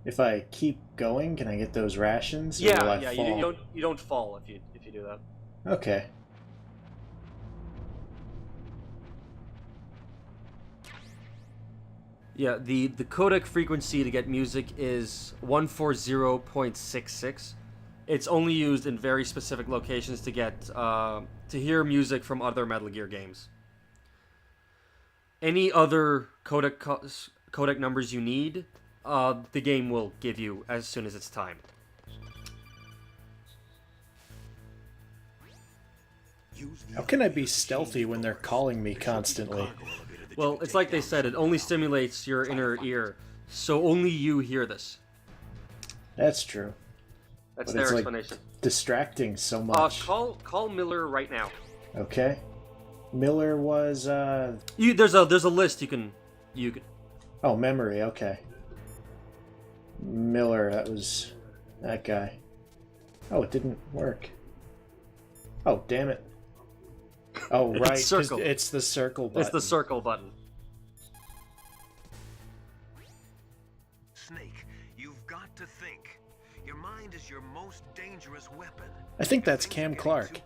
If I keep going, can I get those rations, or will Yeah, I yeah. fall? You don't fall if you do that. Okay. Yeah, the codec frequency to get music is 140.66. It's only used in very specific locations to get to hear music from other Metal Gear games. Any other codec numbers you need, the game will give you as soon as it's time. How can I be stealthy when they're calling me constantly? Well, it's like they said, it only stimulates your inner ear, so only you hear this. That's true. That's But their it's like explanation. distracting so much. Call Miller right now. Okay. Miller was There's a list you can. oh, memory, okay. Miller, that was that guy. Oh, it didn't work. Oh, damn it. Oh, right. It's circle. It's the circle button. It's the circle button. Snake, you've got to think. Your mind is your most dangerous weapon. I think that's Cam Clark.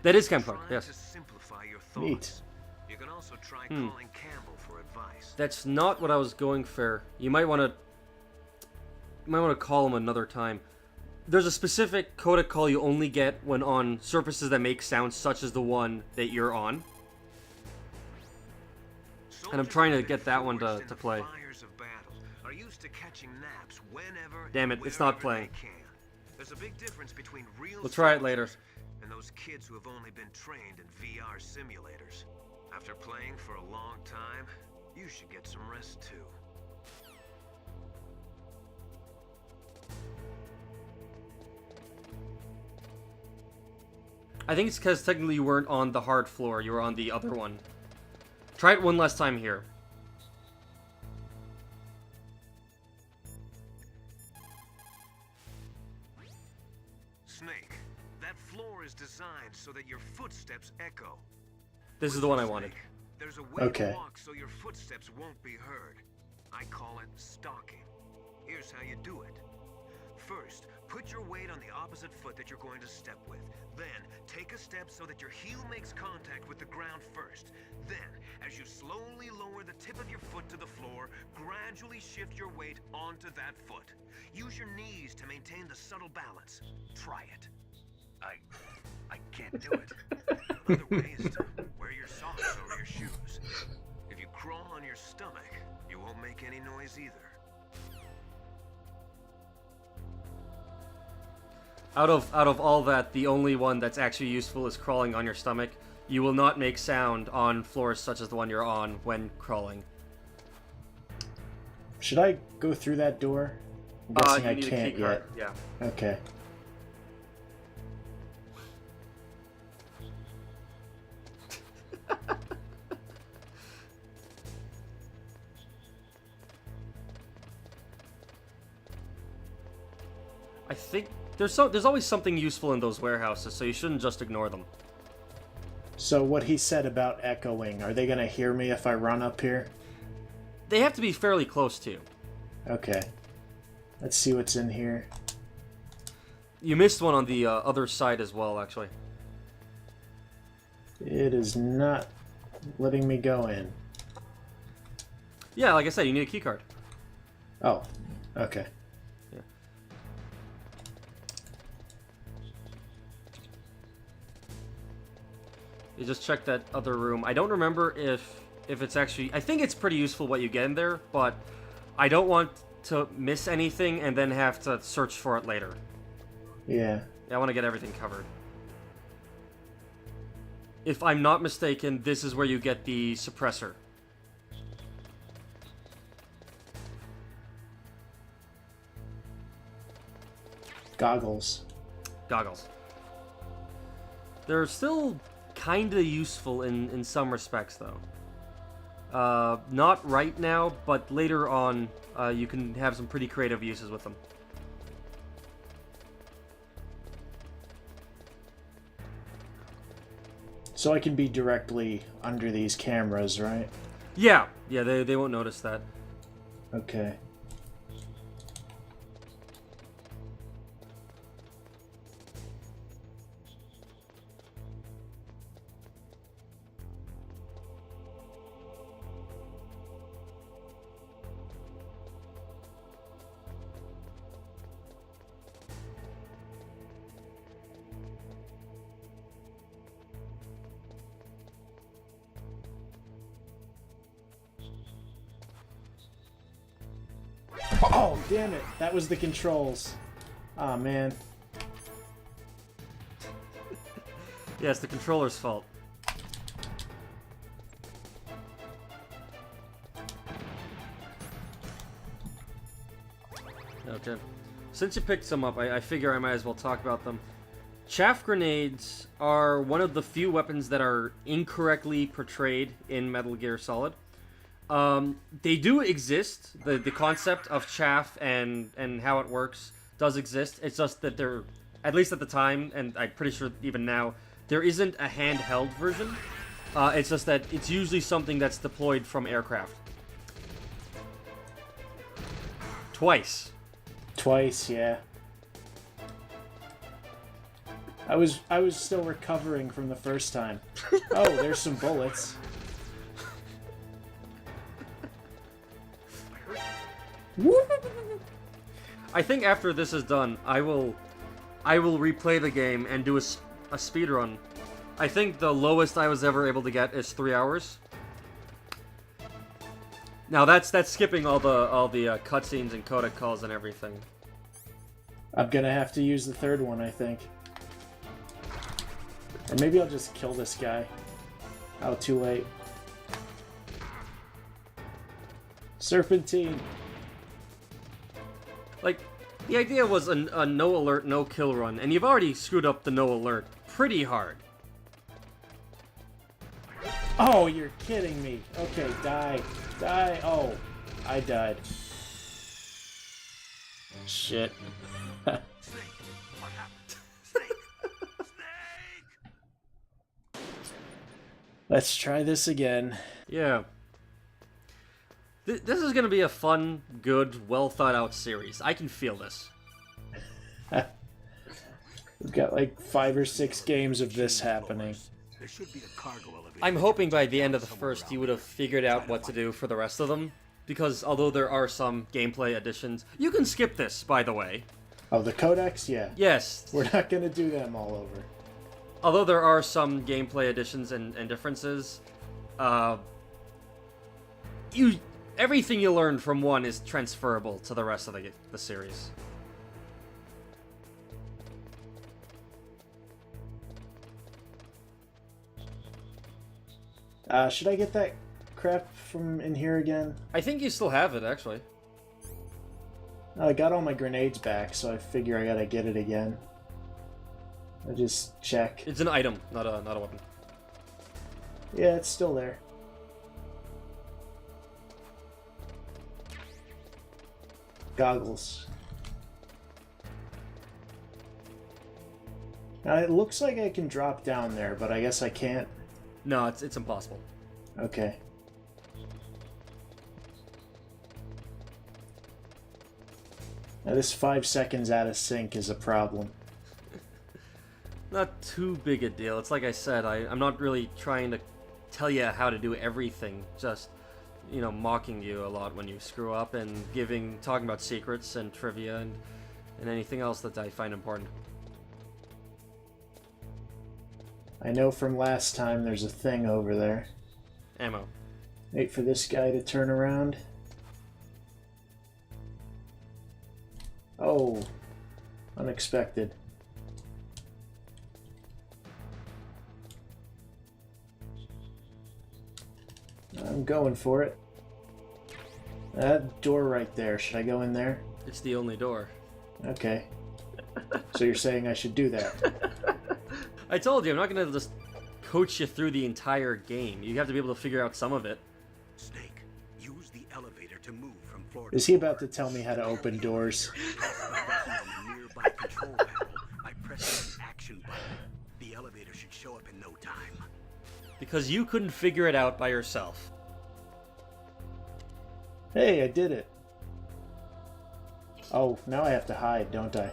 That is Cam Clark, yes. To simplify your Neat. thoughts. You can also try calling Campbell for advice. That's not what I was going for. You might want to call him another time. There's a specific codec call you only get when on surfaces that make sounds such as the one that you're on. And I'm trying to get that one to play. Damn it, it's not playing. There's a big difference between real We'll try it later. and those kids who have only been trained in VR simulators. After playing for a long time, you should get some rest too. I think it's because technically you weren't on the hard floor, you were on the other one. Try it one last time here. Snake, that floor is designed so that your footsteps echo. This is the one I wanted. Snake, there's a way Okay. to walk so your footsteps won't be heard. I call it stalking. Here's how you do it. First, put your weight on the opposite foot that you're going to step with. Then, take a step so that your heel makes contact with the ground first. Then, as you slowly lower the tip of your foot to the floor, gradually shift your weight onto that foot. Use your knees to maintain the subtle balance. Try it. I can't do it. Another way is to wear your socks over your shoes. If you crawl on your stomach, you won't make any noise either. Out of all that, the only one that's actually useful is crawling on your stomach. You will not make sound on floors such as the one you're on when crawling. Should I go through that door? I'm guessing You I need a can't key card. yet. Yeah. Okay. I think there's always something useful in those warehouses, so you shouldn't just ignore them. So what he said about echoing, are they gonna hear me if I run up here? They have to be fairly close to you. Okay. Let's see what's in here. You missed one on the other side as well, actually. It is not letting me go in. Yeah, like I said, you need a key card. Oh, okay. Yeah. You just check that other room. I don't remember if it's actually... I think it's pretty useful what you get in there, but I don't want to miss anything and then have to search for it later. Yeah. I want to get everything covered. If I'm not mistaken, this is where you get the suppressor. Goggles. Goggles. They're still kind of useful in some respects, though. Not right now, but later on, you can have some pretty creative uses with them. So I can be directly under these cameras, right? Yeah, they won't notice that. Okay. Oh, damn it. That was the controls. Aw, man. Yeah, it's the controller's fault. Okay. Since you picked some up, I figure I might as well talk about them. Chaff grenades are one of the few weapons that are incorrectly portrayed in Metal Gear Solid. They do exist. The concept of chaff and how it works does exist. It's just that they're, at least at the time, and I'm pretty sure even now, there isn't a handheld version. It's just that it's usually something that's deployed from aircraft. Twice. Twice, yeah. I was still recovering from the first time. Oh, there's some bullets. I think after this is done, I will replay the game and do a speed run. I think the lowest I was ever able to get is 3 hours. Now that's skipping all the cutscenes and codec calls and everything. I'm gonna have to use the third one, I think. Or maybe I'll just kill this guy. Oh, too late. Serpentine. Like, the idea was a no alert, no kill run, and you've already screwed up the no alert pretty hard. Oh, you're kidding me. Okay, die. Die. Oh, I died. Shit. Snake, what happened? Snake! Snake! Let's try this again. Yeah. This is gonna be a fun, good, well thought out series. I can feel this. We've got like 5 or 6 games of this happening. There should be a cargo elevator. I'm hoping by the end of the first you would have figured out what to do for the rest of them. Because although there are some gameplay additions, you can skip this, by the way. Oh, the codex? Yeah. Yes. We're not gonna do them all over. Although there are some gameplay additions and differences, everything you learned from one is transferable to the rest of the series. Should I get that crap from in here again? I think you still have it, actually. I got all my grenades back, so I figure I gotta get it again. I just check. It's an item, not a weapon. Yeah, it's still there. Goggles. Now, it looks like I can drop down there, but I guess I can't. No, it's impossible. Okay. Now, this 5 seconds out of sync is a problem. Not too big a deal. It's like I said, I'm not really trying to tell you how to do everything. Just, you know, mocking you a lot when you screw up and talking about secrets and trivia and anything else that I find important. I know from last time there's a thing over there. Ammo. Wait for this guy to turn around. Oh, unexpected. I'm going for it. That door right there, should I go in there? It's the only door. Okay. So you're saying I should do that? I told you, I'm not going to just coach you through the entire game. You have to be able to figure out some of it. Snake, use the elevator to move from floor Is he about to tell me how to open doors? on the nearby control panel by pressing the action button. The elevator should show up in no time. Because you couldn't figure it out by yourself. Hey, I did it. Oh, now I have to hide, don't I?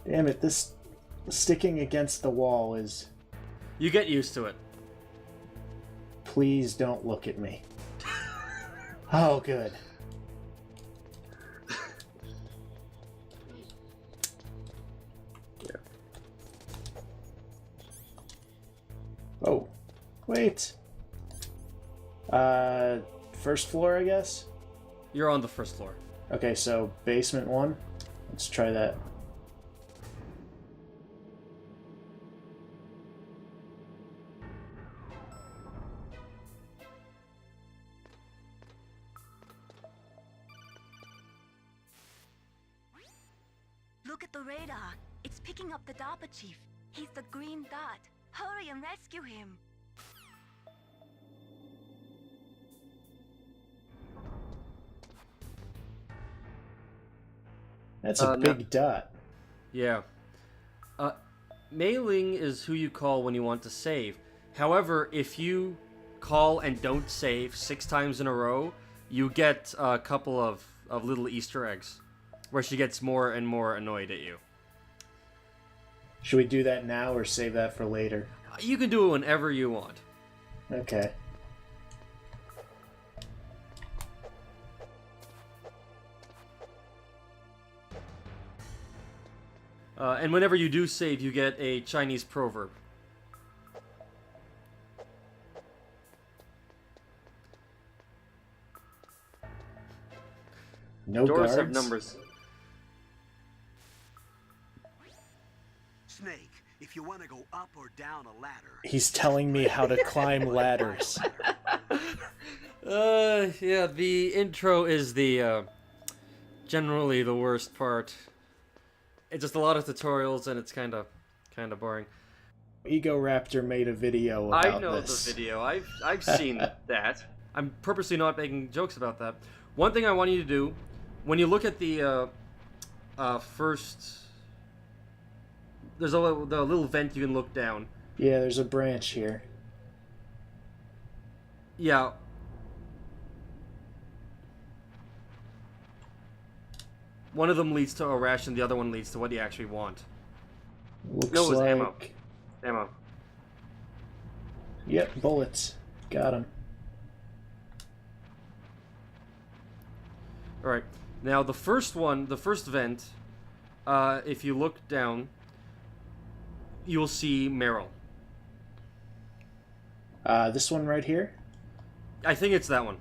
Damn it, this sticking against the wall is... You get used to it. Please don't look at me. Oh, good. Oh, wait. First floor, I guess? You're on the first floor. Okay, so basement 1. Let's try that. Look at the radar. It's picking up the DARPA chief. He's the green dot. Hurry and rescue him. That's a big dot. Yeah. Mailing is who you call when you want to save. However, if you call and don't save 6 times in a row, you get a couple of little Easter eggs, where she gets more and more annoyed at you. Should we do that now or save that for later? You can do it whenever you want. Okay. And whenever you do save, you get a Chinese proverb. No Doors guards? have numbers. Snake, if you want to go up or down a ladder... He's telling me how to climb ladders. Yeah, the intro is the, generally the worst part. It's just a lot of tutorials, and it's kind of boring. Ego Raptor made a video about I know this. the video. I've seen that. I'm purposely not making jokes about that. One thing I want you to do, when you look at the first, there's the little vent you can look down. Yeah, there's a branch here. Yeah. One of them leads to a ration, the other one leads to what you actually want. Looks No, it was like... ammo. Ammo. Yep, bullets. Got him. Alright. Now, the first one, the first vent, if you look down, you'll see Meryl. This one right here? I think it's that one.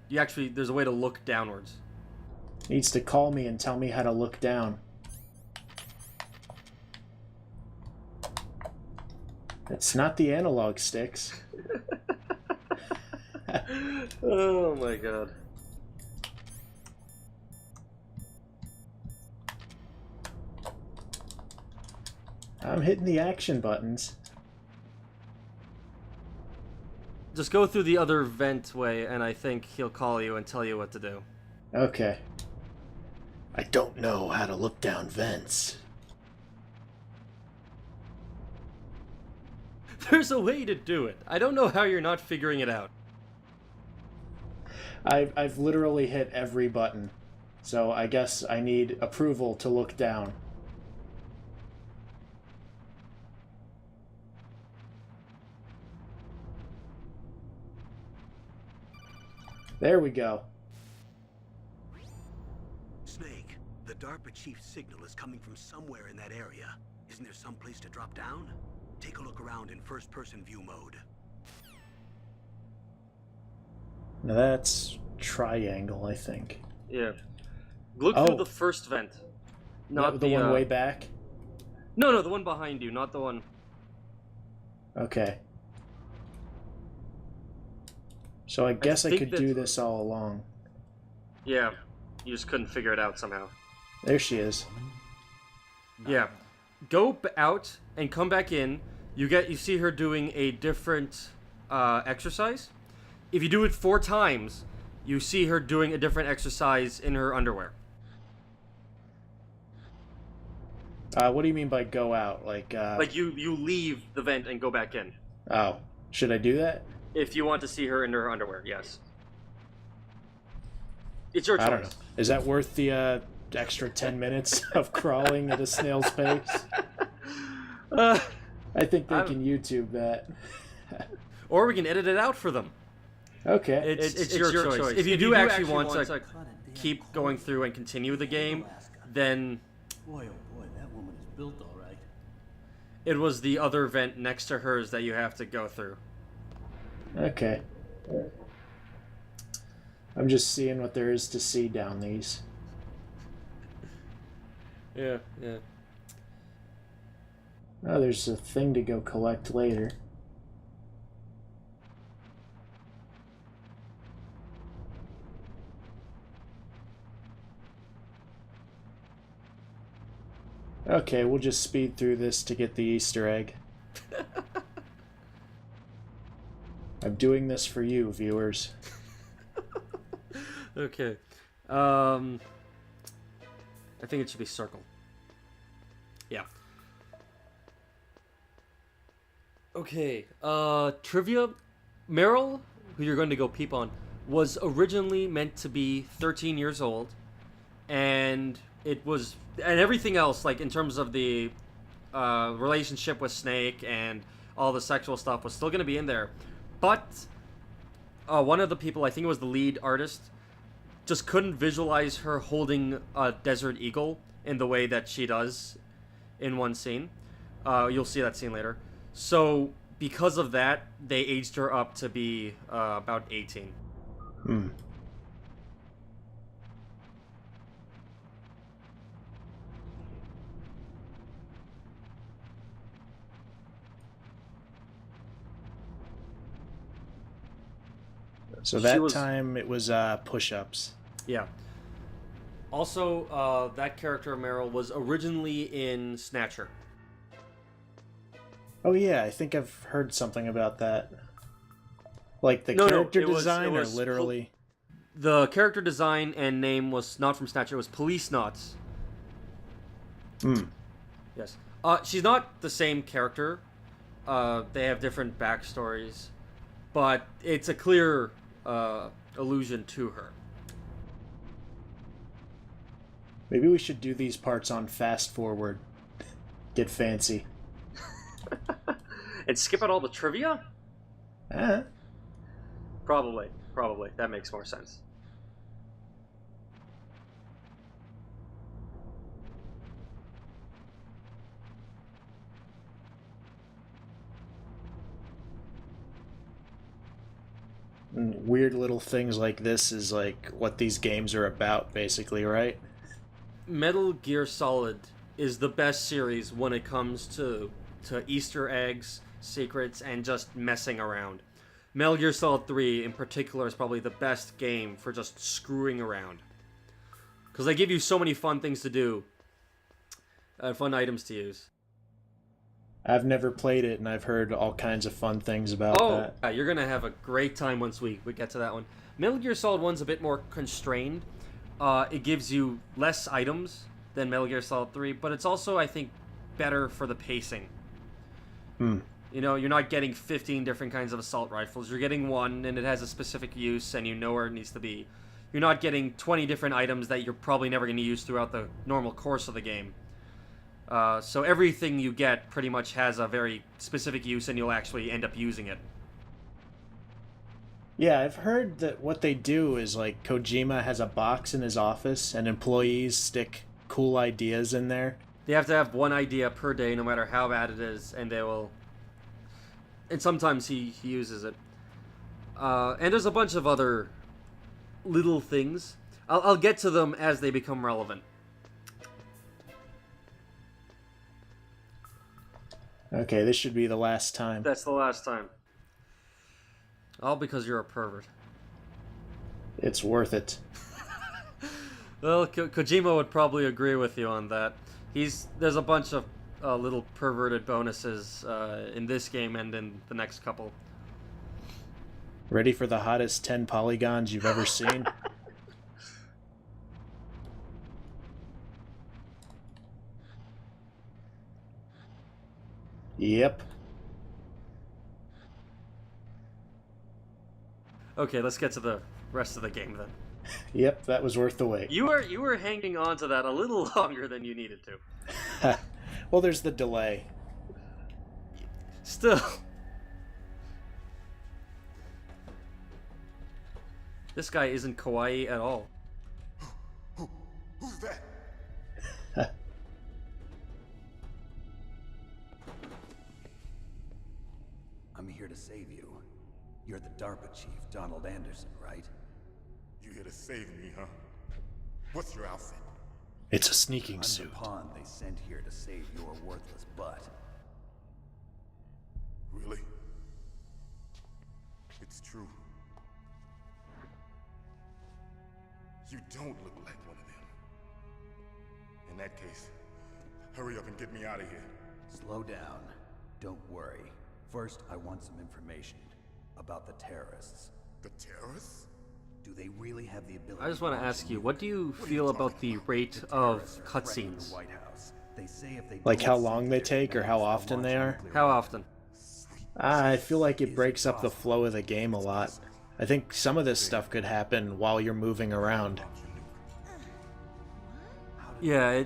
You actually, there's a way to look downwards. Needs to call me and tell me how to look down. It's not the analog sticks. Oh my god. I'm hitting the action buttons. Just go through the other vent way, and I think he'll call you and tell you what to do. Okay. I don't know how to look down vents. There's a way to do it. I don't know how you're not figuring it out. I've literally hit every button, so I guess I need approval to look down. There we go. Snake, the DARPA chief's signal is coming from somewhere in that area. Isn't there some place to drop down? Take a look around in first-person view mode. Now that's triangle, I think. Yeah. Look Oh. through the first vent. Not the one way back? No, the one behind you, not the one. Okay. So I guess I think could that- do this all along. Yeah. You just couldn't figure it out somehow. There she is. Yeah. Go out and come back in. You see her doing a different exercise. If you do it 4 times, you see her doing a different exercise in her underwear. What do you mean by go out? Like you leave the vent and go back in. Oh, should I do that? If you want to see her in her underwear, yes. It's your choice. I don't know. Is that worth the extra 10 minutes of crawling at a snail's pace? I think they can YouTube that. Or we can edit it out for them. Okay. It's your choice. If you do actually want to keep going through and continue the game, then Boy, oh boy, that woman is built all right. It was the other vent next to hers that you have to go through. Okay. I'm just seeing what there is to see down these. Yeah, yeah. Oh, there's a thing to go collect later. Okay, we'll just speed through this to get the Easter egg. I'm doing this for you, viewers. Okay. I think it should be circle. Yeah. Okay. Trivia. Meryl, who you're going to go peep on, was originally meant to be 13 years old, and everything else, like in terms of the relationship with Snake and all the sexual stuff, was still going to be in there. But one of the people, I think it was the lead artist, just couldn't visualize her holding a desert eagle in the way that she does in one scene. You'll see that scene later. So because of that, they aged her up to be about 18. Hmm. So that time it was push-ups. Yeah. Also, that character Meryl was originally in Snatcher. Oh yeah, I think I've heard something about that. Like the character design, or literally? The character design and name was not from Snatcher. It was Police Knots. Hmm. Yes. She's not the same character. They have different backstories, but it's a clear allusion to her. Maybe we should do these parts on fast forward. Get fancy. And skip out all the trivia? Ah. Probably. That makes more sense. And weird little things like this is like what these games are about, basically, right? Metal Gear Solid is the best series when it comes to Easter eggs, secrets, and just messing around. Metal Gear Solid 3 in particular is probably the best game for just screwing around. Because they give you so many fun things to do. Fun items to use. I've never played it, and I've heard all kinds of fun things about that. Yeah, you're going to have a great time once we get to that one. Metal Gear Solid 1's a bit more constrained. It gives you less items than Metal Gear Solid 3, but it's also, I think, better for the pacing. You know, you're not getting 15 different kinds of assault rifles. You're getting one, and it has a specific use, and you know where it needs to be. You're not getting 20 different items that you're probably never going to use throughout the normal course of the game. So everything you get pretty much has a very specific use, and you'll actually end up using it. Yeah, I've heard that what they do is, like, Kojima has a box in his office, and employees stick cool ideas in there. They have to have one idea per day, no matter how bad it is, and they will... And sometimes he uses it. And there's a bunch of other little things. I'll get to them as they become relevant. Okay, this should be the last time. That's the last time. All because you're a pervert. It's worth it. Well, Kojima would probably agree with you on that. There's a bunch of little perverted bonuses in this game and in the next couple. Ready for the hottest 10 polygons you've ever seen? Yep. Okay, let's get to the rest of the game then. Yep, that was worth the wait. You were hanging on to that a little longer than you needed to. Well, there's the delay. Still. This guy isn't kawaii at all. Who's that? I'm here to save you. You're the DARPA chief, Donald Anderson, right? You here to save me, huh? What's your outfit? It's a sneaking I'm suit. the pawn they sent here to save your worthless butt. Really? It's true. You don't look like one of them. In that case, hurry up and get me out of here. Slow down. Don't worry. First, I want some information about the terrorists. The terrorists? Do they really have the ability? I just want to launch ask a you, nuke? what do you feel about the rate The of terrorists are threatening the cutscenes? White House. They say if they Like don't how seize long they their take or how base, they'll often they launch a are? nuclear How weapon. often? I feel like it breaks up the flow of the game a lot. I think some of this stuff could happen while you're moving around. Yeah,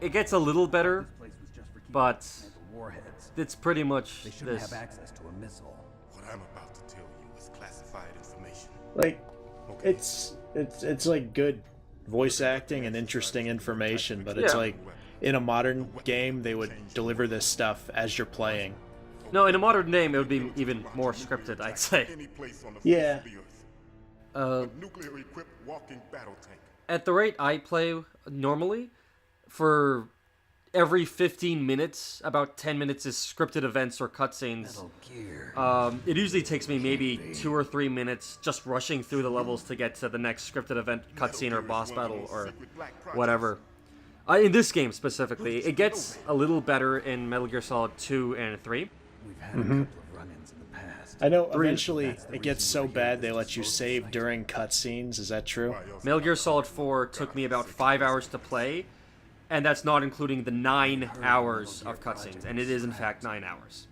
it gets a little better, This place was just for keeping but experimental warheads. it's pretty much They shouldn't this. have access to a missile. What I'm about to tell you is classified information. Like, Okay. it's like good voice acting and interesting information, but it's Yeah. like in a modern game they would deliver this stuff as you're playing. No, in a modern game, it would be even more scripted, I'd say. Any place on the Yeah. face of the earth. Uh, Nuclear-equipped walking battle tank. at the rate I play normally, for every 15 minutes, about 10 minutes is scripted events or cutscenes. Metal Gear. It usually takes me maybe 2 or 3 minutes just rushing through the levels to get to the next scripted event, cutscene, or boss battle, or whatever. In this game specifically, it gets a little better in Metal Gear Solid 2 and 3. We've had a couple of run-ins in the past. I know eventually it gets so bad they let you save during cutscenes. Is that true? Metal Gear Solid 4 took me about 5 hours to play, and that's not including the 9 hours of cutscenes, and it is in fact 9 hours.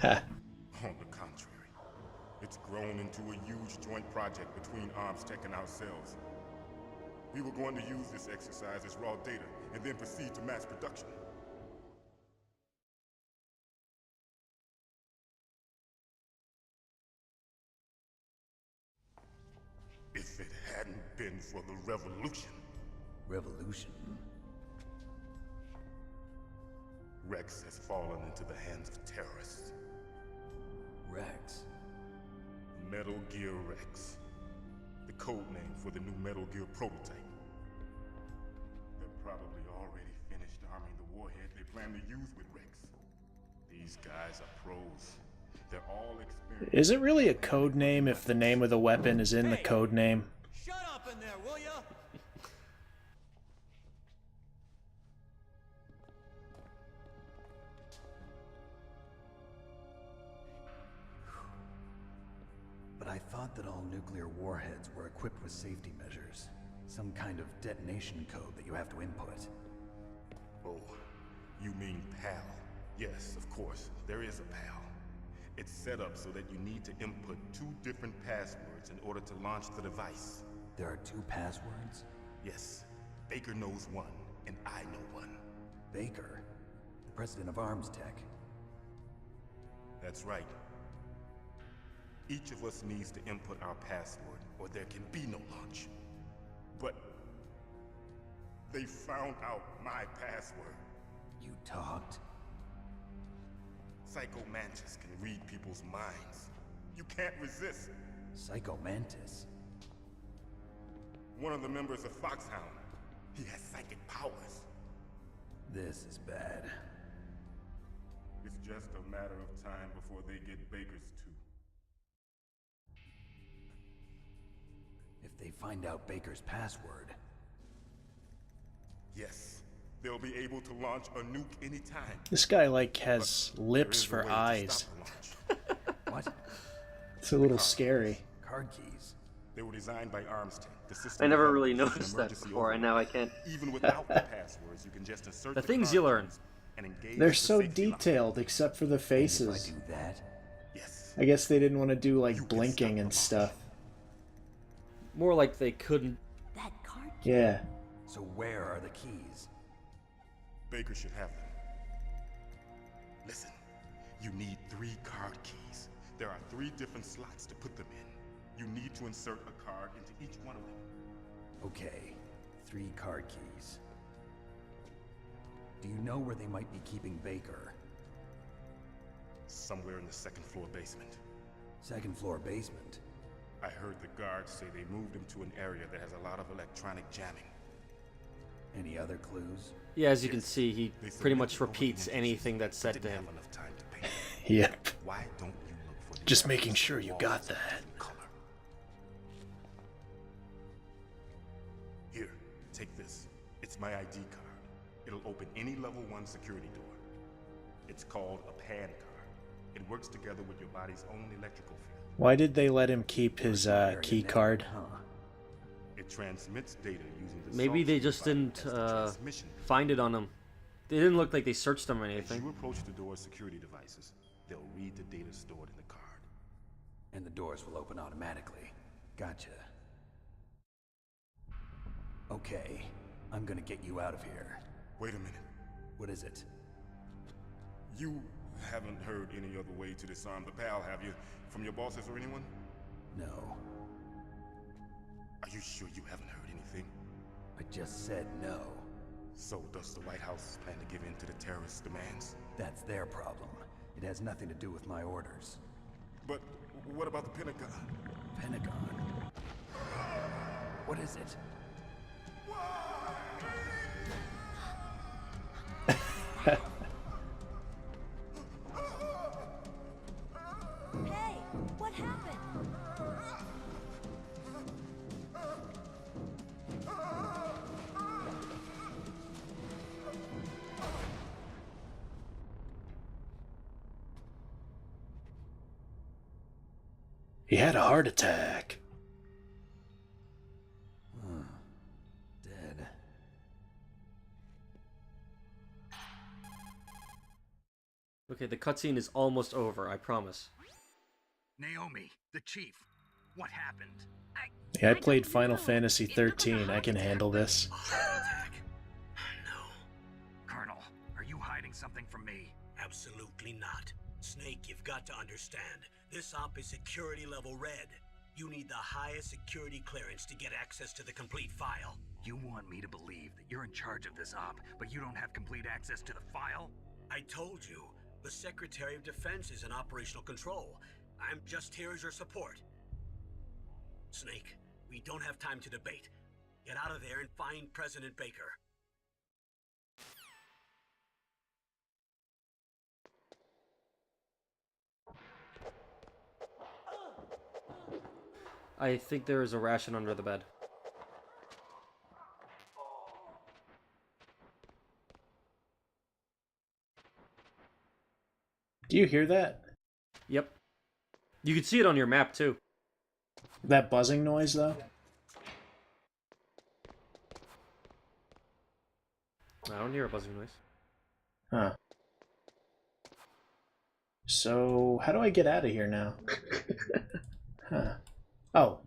On the contrary, it's grown into a huge joint project between Arms Tech and ourselves. We were going to use this exercise as raw data and then proceed to mass production. If it hadn't been for the revolution, Revolution. Rex has fallen into the hands of terrorists. Rex. Metal Gear Rex. The code name for the new Metal Gear prototype. They're probably already finished arming the warhead they plan to use with Rex. These guys are pros. They're all experienced. Is it really a code name if the name of the weapon is in the code name? Shut up in there, will ya? But I thought that all nuclear warheads were equipped with safety measures. Some kind of detonation code that you have to input. Oh, you mean PAL? Yes, of course, there is a PAL. It's set up so that you need to input 2 different passwords in order to launch the device. There are 2 passwords? Yes, Baker knows one, and I know one. Baker, the president of Arms Tech. That's right. Each of us needs to input our password, or there can be no launch. But they found out my password. You talked? Psycho Mantis can read people's minds. You can't resist. Psycho Mantis. One of the members of Foxhound. He has psychic powers. This is bad. It's just a matter of time before they get Baker's too. If they find out Baker's password, Yes, they'll be able to launch a nuke anytime. This guy like has There lips is a for way to eyes. stop the launch. what? It's a little scary. Card keys. They were designed by Arms Tech. The system I never developed really as an noticed that emergency before, and now I can't. Even without the passwords, you can just insert The the things card you learn. keys and engage They're the so safety lock. detailed except for the If I faces. do that, Yes. I guess they didn't want to do You like can blinking stop and the stuff. More like they couldn't. That card. Yeah. so where are the keys? Baker should have them. Listen, you need 3 card keys. There are 3 different slots to put them in. You need to insert a card into each one of them. Okay, 3 card keys. Do you know where they might be keeping Baker? Somewhere in the second floor basement. Second floor basement? I heard the guards say they moved him to an area that has a lot of electronic jamming. Any other clues? Yeah, as you can see, he They said pretty we much could open repeats the anything entrances, that's said but to didn't him. have enough time to paint it. Yep. Why don't you look for the Just areas making the sure you walls got are that. the same color? Here, take this. It's my ID card. It'll open any level 1 security door. It's called a PAN card. It works together with your body's own electrical field. Why did they let him keep his key card? Huh. It transmits data using the Maybe they software just file didn't as the transmission. find it on him. They didn't look like they searched him or As anything. you approach the door's security devices, they'll read the data stored in the card. And the doors will open automatically. Gotcha. Okay, I'm gonna get you out of here. Wait a minute. What is it? You haven't heard any other way to disarm the PAL, have you? From your bosses or anyone? No. Are you sure you haven't heard anything? I just said no. So does the White House plan to give in to the terrorists' demands? That's their problem. It has nothing to do with my orders. But what about the Pentagon? Pentagon? What is it? Hey, what happened? He had a heart attack. Dead. Okay, the cutscene is almost over, I promise. Naomi, the chief. What happened? Yeah, I played Final Fantasy 13. I can handle this. Attack? No. Colonel, are you hiding something from me? Absolutely not. Snake, you've got to understand. This op is security level red. You need the highest security clearance to get access to the complete file. You want me to believe that you're in charge of this op, but you don't have complete access to the file? I told you, the Secretary of Defense is in operational control. I'm just here as your support. Snake, we don't have time to debate. Get out of there and find President Baker. I think there is a ration under the bed. Do you hear that? Yep. You can see it on your map, too. That buzzing noise, though? I don't hear a buzzing noise. Huh. So, how do I get out of here now? Huh. Oh.